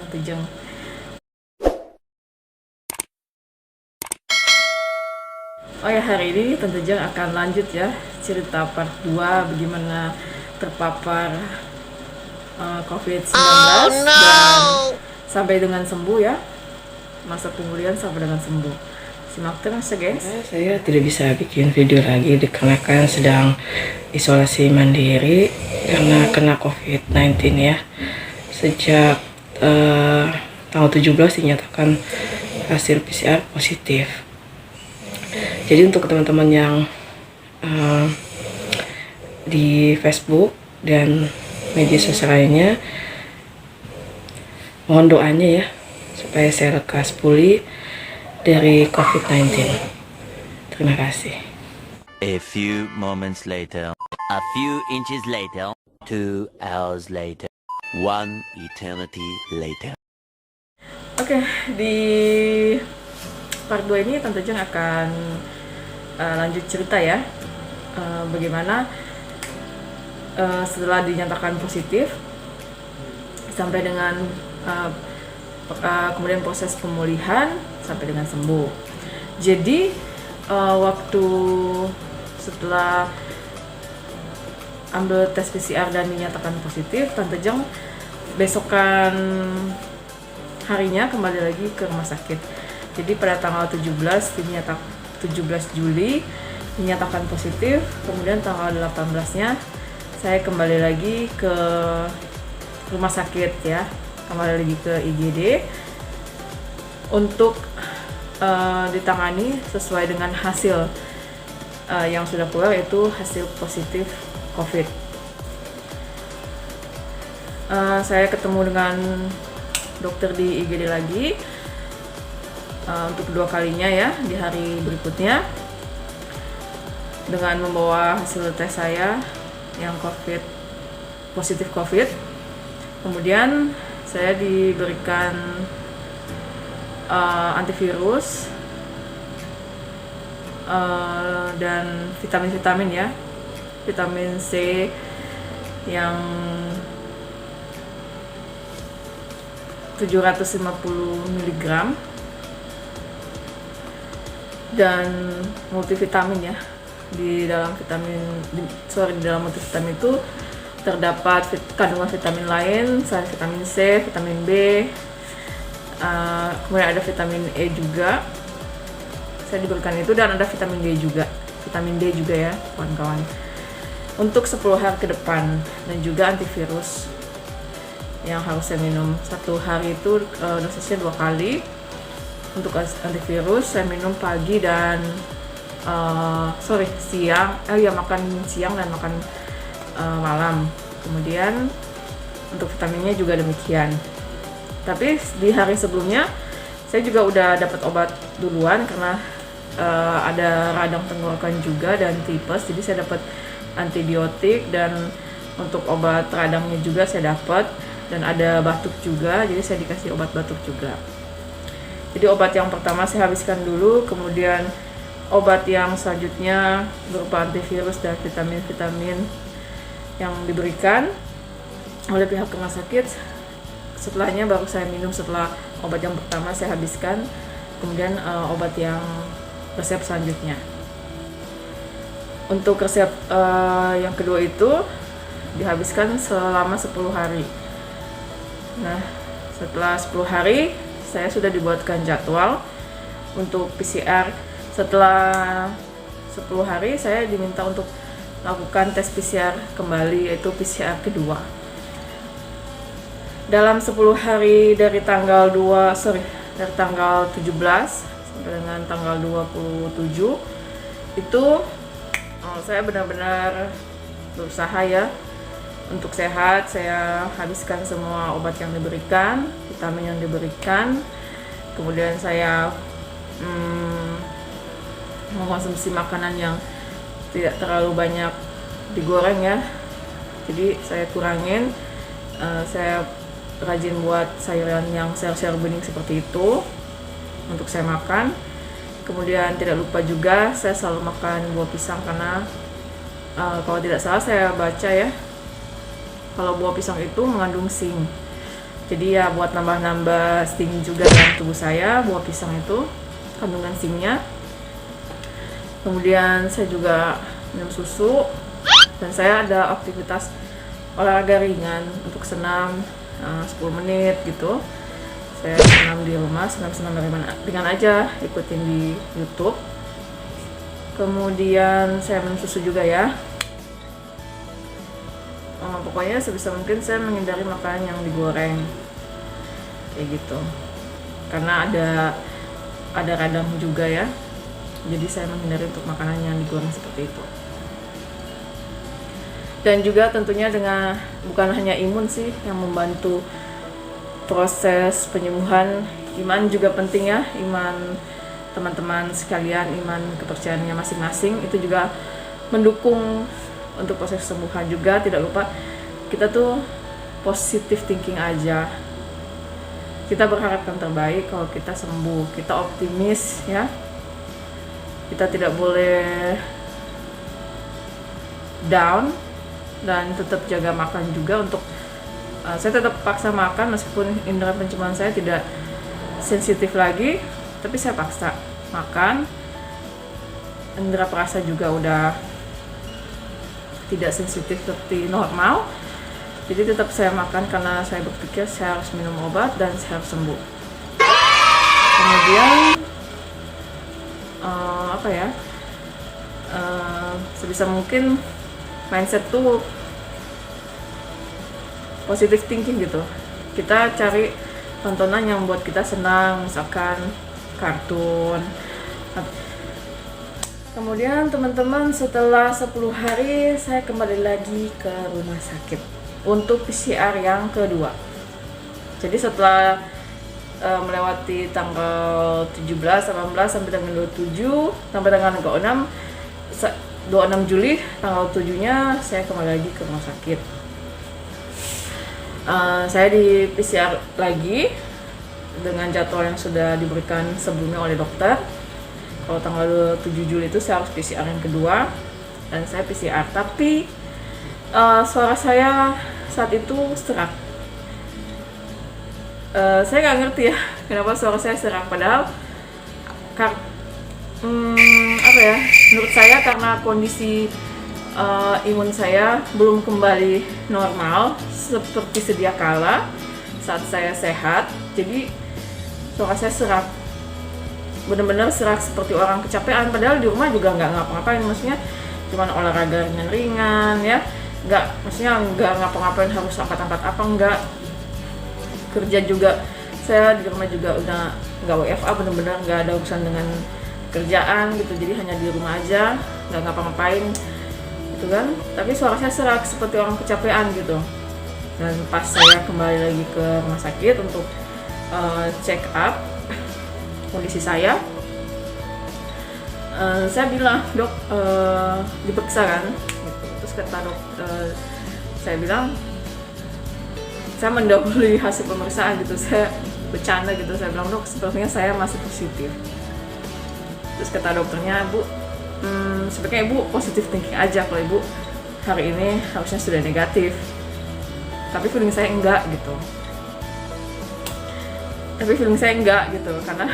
Tante Jeng. Oh ya, hari ini Tante Jeng akan lanjut ya cerita part 2 bagaimana terpapar COVID-19 dan sampai dengan sembuh ya, masa pemulihan sampai dengan sembuh. Simak terus ya guys. Saya tidak bisa bikin video lagi dikarenakan sedang isolasi mandiri karena kena COVID-19 ya. Sejak tanggal 17 dinyatakan hasil PCR positif. Jadi untuk teman-teman yang di Facebook dan media sosial lainnya, mohon doanya ya supaya saya lekas pulih dari COVID-19. Terima kasih. A few moments later, a few inches later, 2 hours later, 1 eternity later. Oke, di part 2 ini Tante Jeng akan lanjut cerita ya, bagaimana setelah dinyatakan positif sampai dengan kemudian proses pemulihan sampai dengan sembuh. Jadi waktu setelah ambil tes PCR dan dinyatakan positif, Tante Jeng besokan harinya kembali lagi ke rumah sakit. Jadi pada tanggal 17 Juli dinyatakan positif, kemudian tanggal 18-nya saya kembali lagi ke rumah sakit ya, kembali lagi ke IGD untuk ditangani sesuai dengan hasil yang sudah keluar, yaitu hasil positif COVID. Saya ketemu dengan dokter di IGD lagi untuk kedua kalinya ya di hari berikutnya dengan membawa hasil tes saya yang positif COVID. Kemudian saya diberikan antivirus dan vitamin ya, vitamin C yang 750 mg dan multivitamin ya. Di dalam multivitamin itu terdapat kandungan vitamin lain, selain vitamin C, vitamin B, kemudian ada vitamin E juga. Saya diberikan itu, dan ada vitamin D juga ya kawan-kawan, untuk 10 hari ke depan, dan juga antivirus yang harus saya minum satu hari itu dosisnya 2 kali. Untuk antivirus saya minum pagi dan siang, makan siang dan makan malam. Kemudian untuk vitaminnya juga demikian. Tapi di hari sebelumnya saya juga udah dapat obat duluan karena ada radang tenggorokan juga dan tipes, jadi saya dapat antibiotik, dan untuk obat radangnya juga saya dapat, dan ada batuk juga, jadi saya dikasih obat batuk juga. Jadi obat yang pertama saya habiskan dulu, kemudian obat yang selanjutnya berupa antivirus dan vitamin-vitamin yang diberikan oleh pihak rumah sakit. Setelahnya baru saya minum, setelah obat yang pertama saya habiskan, kemudian obat yang resep selanjutnya. Untuk resep yang kedua itu dihabiskan selama 10 hari. Nah, setelah 10 hari saya sudah dibuatkan jadwal untuk PCR. Setelah 10 hari saya diminta untuk lakukan tes PCR kembali, yaitu PCR kedua. Dalam 10 hari dari tanggal 17 sampai dengan tanggal 27 itu saya benar-benar berusaha ya untuk sehat. Saya habiskan semua obat yang diberikan, vitamin yang diberikan. Kemudian saya mengkonsumsi makanan yang tidak terlalu banyak digoreng ya, jadi saya kurangin. Saya rajin buat sayuran yang sayur-sayur bening seperti itu untuk saya makan. Kemudian tidak lupa juga saya selalu makan buah pisang, karena kalau tidak salah saya baca ya, kalau buah pisang itu mengandung zinc. Jadi ya buat nambah-nambah zinc juga dalam tubuh saya, buah pisang itu kandungan zincnya. Kemudian saya juga minum susu, dan saya ada aktivitas olahraga ringan untuk senam 10 menit gitu. Saya senam di rumah, senam-senam ringan aja, ikutin di YouTube. Kemudian saya minum susu juga ya. Pokoknya sebisa mungkin saya menghindari makanan yang digoreng kayak gitu, karena ada radang juga ya. Jadi saya menghindari untuk makanan yang digoreng seperti itu. Dan juga tentunya dengan bukan hanya imun sih yang membantu proses penyembuhan, iman juga penting ya. Iman teman-teman sekalian, iman kepercayaannya masing-masing itu juga mendukung untuk proses kesembuhan juga. Tidak lupa kita tuh positive thinking aja. Kita berharap yang terbaik kalau kita sembuh, kita optimis ya. Kita tidak boleh down, dan tetap jaga makan juga. Untuk saya tetap paksa makan meskipun indera penciuman saya tidak sensitif lagi, tapi saya paksa makan. Indera perasa juga udah tidak sensitif seperti normal, jadi tetap saya makan karena saya berpikir saya harus minum obat dan saya harus sembuh. Kemudian sebisa mungkin mindset tuh positive thinking gitu. Kita cari tontonan yang membuat kita senang, misalkan kartun. Kemudian teman-teman, setelah 10 hari saya kembali lagi ke rumah sakit untuk PCR yang kedua. Jadi setelah melewati tanggal 17, 18 sampai dengan 27 sampai dengan 26 Juli, tanggal 7-nya saya kembali lagi ke rumah sakit. Saya di PCR lagi dengan jadwal yang sudah diberikan sebelumnya oleh dokter. Kalau tanggal 7 Juli itu saya harus PCR yang kedua, dan saya PCR, tapi suara saya saat itu serak. Saya nggak ngerti ya kenapa suara saya serak, padahal menurut saya karena kondisi imun saya belum kembali normal seperti sedia kala saat saya sehat. Jadi suara saya serak, benar-benar serak seperti orang kecapean, padahal di rumah juga nggak ngapa-ngapain, maksudnya cuman olahraga ringan-ringan ya, maksudnya nggak ngapa-ngapain harus angkat-angkat apa, nggak. Kerja juga saya di rumah juga udah nggak WFA, benar-benar nggak ada urusan dengan kerjaan gitu, jadi hanya di rumah aja, nggak ngapa-ngapain gitu kan. Tapi suara saya serak seperti orang kecapean gitu. Dan pas saya kembali lagi ke rumah sakit untuk check up kondisi saya bilang, dok, diperiksa kan gitu. Terus kata dokter, saya bilang, saya mendahului hasil pemeriksaan gitu, saya bercanda gitu, saya bilang, dok, sepertinya saya masih positif. Terus kata dokternya, bu, sebaiknya ibu positive thinking aja, kalau ibu hari ini harusnya sudah negatif. Tapi feeling saya enggak gitu. Karena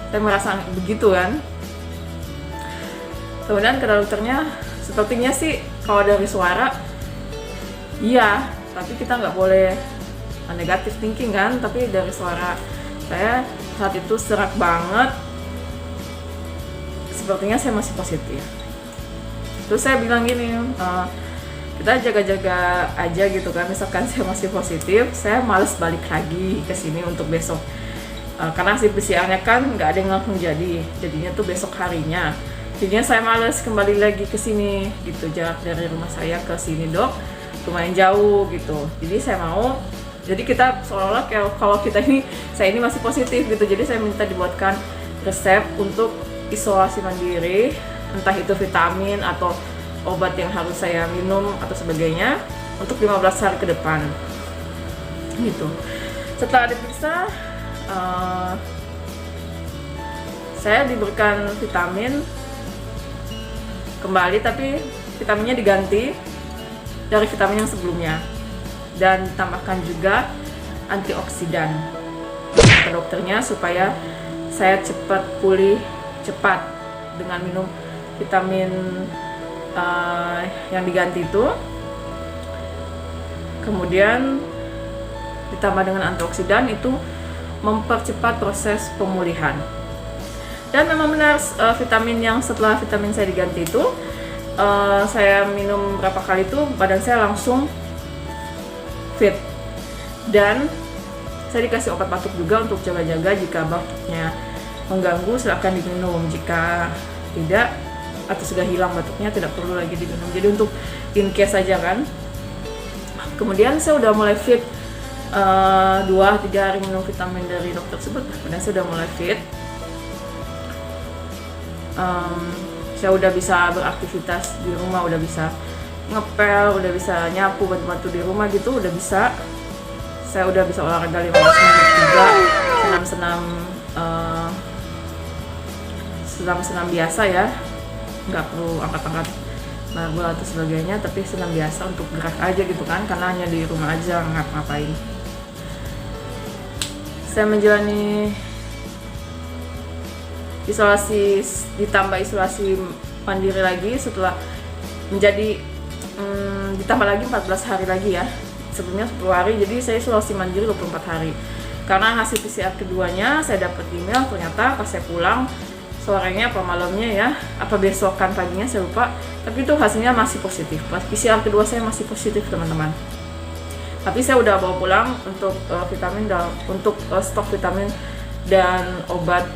saya merasa begitu kan. Kemudian kata dokternya, sepertinya sih kalau dari suara, iya, tapi kita nggak boleh negatif thinking kan. Tapi dari suara saya saat itu serak banget, sepertinya saya masih positif. Terus saya bilang gini, kita jaga-jaga aja gitu kan, misalkan saya masih positif, saya males balik lagi ke sini untuk besok, karena hasil PCR-nya kan nggak ada yang langsung jadinya tuh besok harinya. Jadinya saya males kembali lagi ke sini gitu, jarak dari rumah saya ke sini, dok, lumayan jauh gitu. Jadi saya mau, jadi kita seolah-olah kalau saya ini masih positif gitu. Jadi saya minta dibuatkan resep untuk isolasi mandiri, entah itu vitamin atau obat yang harus saya minum atau sebagainya untuk 15 hari ke depan gitu. Setelah diperiksa, saya diberikan vitamin kembali, tapi vitaminnya diganti dari vitamin yang sebelumnya. dan tambahkan juga antioksidan kata dokternya, supaya saya cepat pulih cepat dengan minum vitamin yang diganti itu, kemudian ditambah dengan antioksidan, itu mempercepat proses pemulihan. Dan memang benar, vitamin yang setelah vitamin saya diganti itu, saya minum berapa kali itu badan saya langsung fit, dan saya dikasih obat batuk juga untuk jaga-jaga. Jika batuknya mengganggu silakan diminum, jika tidak atau sudah hilang batuknya tidak perlu lagi diminum. Jadi untuk in case saja kan. Kemudian saya udah mulai fit, 2-3 hari minum vitamin dari dokter tersebut, dan saya udah mulai fit. Saya udah bisa beraktivitas di rumah, udah bisa ngepel, udah bisa nyapu, bantu-bantu di rumah gitu, udah bisa. Saya udah bisa olahraga 15 menit juga, senam biasa ya, nggak perlu angkat-angkat barbel atau sebagainya, tapi senam biasa untuk gerak aja gitu kan, karena hanya di rumah aja ngapa-ngapain. Saya menjalani isolasi, ditambah isolasi mandiri lagi setelah menjadi ditambah lagi 14 hari lagi ya, sebelumnya 10 hari, jadi saya isolasi mandiri 24 hari. Karena hasil PCR keduanya saya dapat email, ternyata pas saya pulang sorenya apa malamnya ya, apa besokan paginya saya lupa, tapi itu hasilnya masih positif. Pas PCR kedua saya masih positif teman-teman. Tapi saya udah bawa pulang untuk vitamin dan untuk stok vitamin dan obat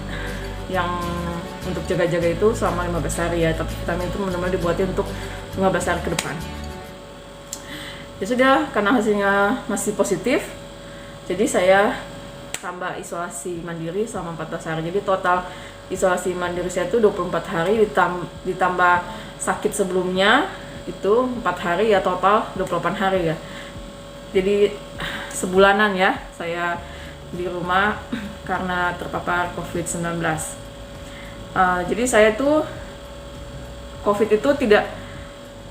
yang untuk jaga-jaga itu selama 15 hari ya, tapi vitamin itu benar-benar dibuatin untuk 15 hari ke depan. Ya sudah, karena hasilnya masih positif, jadi saya tambah isolasi mandiri selama 14 hari. Jadi total isolasi mandiri saya itu 24 hari ditambah sakit sebelumnya itu 4 hari ya, total 28 hari ya. Jadi sebulanan ya saya di rumah karena terpapar COVID-19. Jadi saya tuh COVID itu tidak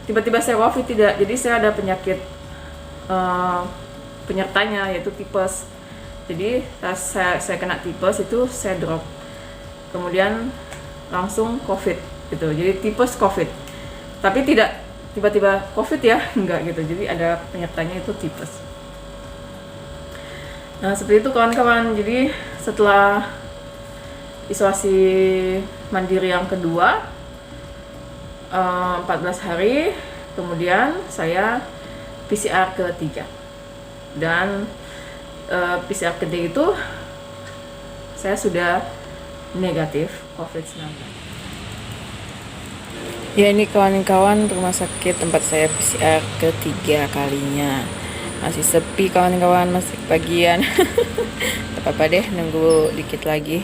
tiba-tiba saya COVID, tidak. Jadi saya ada penyakit penyertanya yaitu tipes. Jadi saya kena tipes itu saya drop, kemudian langsung COVID gitu. Jadi tipes COVID, tapi tidak tiba-tiba COVID ya, enggak gitu. Jadi ada penyertanya itu tipes. Nah seperti itu kawan-kawan. Jadi setelah isolasi mandiri yang kedua 14 hari, kemudian saya PCR ketiga, dan PCR ketiga itu saya sudah negatif COVID-19. Ya, ini kawan-kawan rumah sakit tempat saya PCR ketiga kalinya. Masih sepi kawan-kawan, masih kebagian. Gak apa-apa deh, nunggu dikit lagi.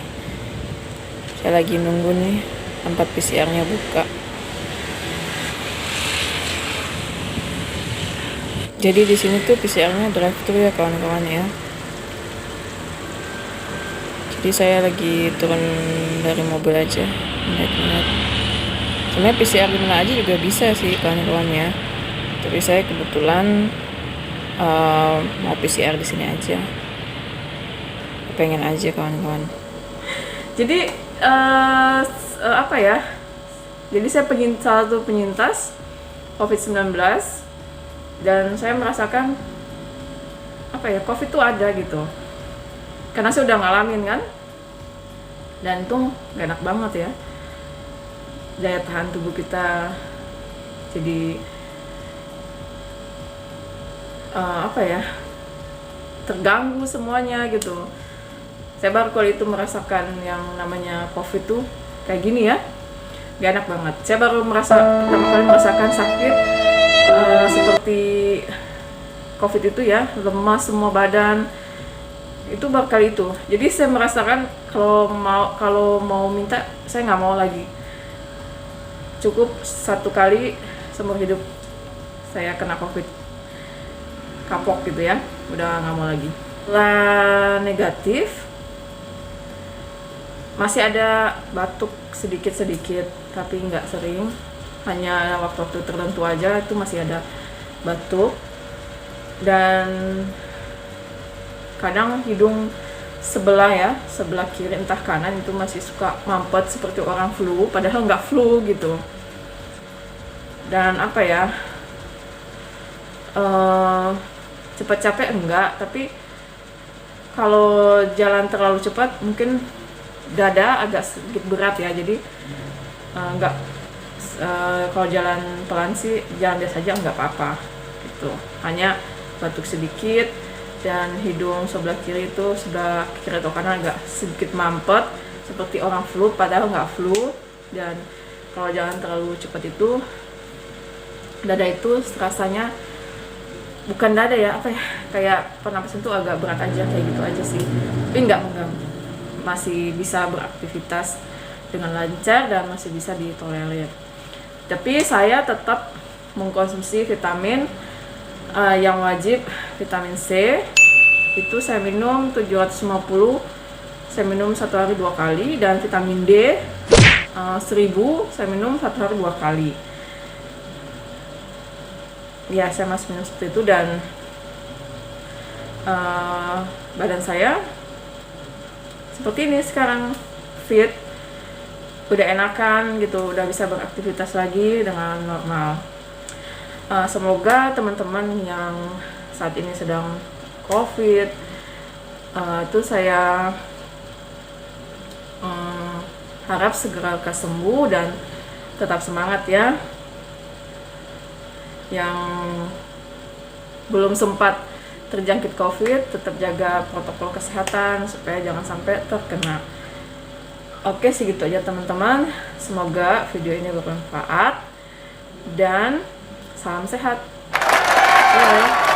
Saya lagi nunggu nih tempat PCR-nya buka. Jadi di sini tuh PCR-nya drive-thru ya kawan-kawan ya. Jadi saya lagi turun dari mobil aja, lihat-lihat. Sebenarnya PCR di mana aja juga bisa sih kawan-kawan ya. Tapi saya kebetulan mau PCR di sini aja. Pengen aja kawan-kawan. Jadi apa ya? Jadi saya salah satu penyintas COVID-19, dan saya merasakan apa ya, COVID itu ada gitu. Karena saya udah ngalamin kan, dan itu gak enak banget ya. Daya tahan tubuh kita jadi apa ya, terganggu semuanya gitu. Saya baru kali itu merasakan yang namanya COVID tuh kayak gini ya, gak enak banget. Saya baru pertama kali merasakan sakit seperti COVID itu ya, lemas semua badan. Itu baru kali itu. Jadi saya merasakan kalau mau minta saya nggak mau lagi. Cukup satu kali seumur hidup saya kena COVID, kapok gitu ya, udah nggak mau lagi. Setelah negatif masih ada batuk sedikit-sedikit, tapi nggak sering, hanya waktu-waktu tertentu aja itu masih ada batuk. dan kadang hidung sebelah kiri entah kanan itu masih suka mampet seperti orang flu, padahal nggak flu gitu. Dan apa ya, cepat capek enggak, tapi kalau jalan terlalu cepat mungkin dada agak sedikit berat ya, jadi enggak, kalau jalan pelan sih jalan biasa aja nggak apa-apa gitu, hanya batuk sedikit dan hidung sebelah kiri atau kanan agak sedikit mampet seperti orang flu padahal nggak flu. Dan kalau jalan terlalu cepat itu dada itu rasanya, bukan dada ya, apa ya, kayak pernapasan tuh agak berat aja, kayak gitu aja sih, tapi nggak mengganggu, masih bisa beraktivitas dengan lancar dan masih bisa ditolerir. Tapi saya tetap mengkonsumsi vitamin yang wajib, vitamin C itu saya minum 750, saya minum 1 hari 2 kali, dan vitamin D 1000 saya minum 1 hari 2 kali. Ya, saya masih minum seperti itu, dan badan saya seperti ini sekarang, fit, udah enakan gitu, udah bisa beraktivitas lagi dengan normal. Semoga teman-teman yang saat ini sedang COVID itu saya harap segera sembuh dan tetap semangat ya. Yang belum sempat terjangkit COVID, tetap jaga protokol kesehatan supaya jangan sampai terkena. Oke, segitu aja teman-teman. Semoga video ini bermanfaat dan salam sehat. Bye.